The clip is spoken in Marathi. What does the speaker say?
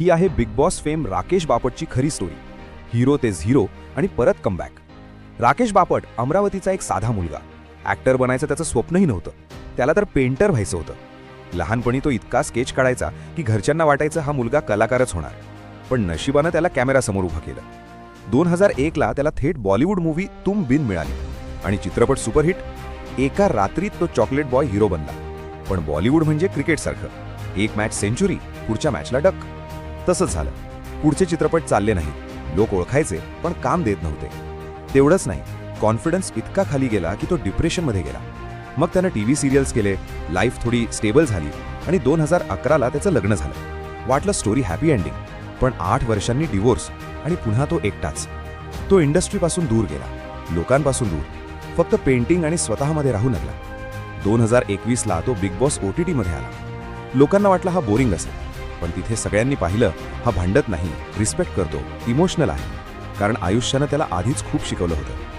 ही आहे बिग बॉस फेम राकेश बापटची खरी स्टोरी. हिरो ते झिरो आणि परत कमबॅक. राकेश बापट अमरावतीचा एक साधा मुलगा. ॲक्टर बनायचं त्याचं स्वप्नही नव्हतं. त्याला तर पेंटर व्हायचं होतं. लहानपणी तो इतका स्केच काढायचा की घरच्यांना वाटायचं हा मुलगा कलाकारच होणार. पण नशिबानं त्याला कॅमेरासमोर उभं केलं. 2001ला त्याला थेट बॉलिवूड मूव्ही तुम बिन मिळाली आणि चित्रपट सुपरहिट. एका रात्रीत तो चॉकलेट बॉय हिरो बनला. पण बॉलिवूड म्हणजे क्रिकेटसारखं, एक मॅच सेंचुरी, पुढच्या मॅचला डक. तसंच झालं. पुढचे चित्रपट चालले नाहीत. लोक ओळखायचे पण काम देत नव्हते. तेवढंच नाही, कॉन्फिडन्स इतका खाली गेला की तो डिप्रेशनमध्ये गेला. मग त्यानं टीव्ही सिरियल्स केले, लाईफ थोडी स्टेबल झाली आणि 2011ला त्याचं लग्न झालं. वाटलं स्टोरी हॅपी एंडिंग, पण 8 वर्षांनी डिवोर्स आणि पुन्हा तो एकटाच. तो इंडस्ट्रीपासून दूर गेला, लोकांपासून दूर, फक्त पेंटिंग आणि स्वतःमध्ये राहू लागला. 2021ला तो बिग बॉस OTT मध्ये आला. लोकांना वाटलं हा बोरिंग असेल, पण तिथे सगळ्यांनी पाहिलं हा भांडत नाही, रिस्पेक्ट करतो, इमोशनल आहे. कारण आयुष्यानं त्याला आधीच खूप शिकवलं होतं.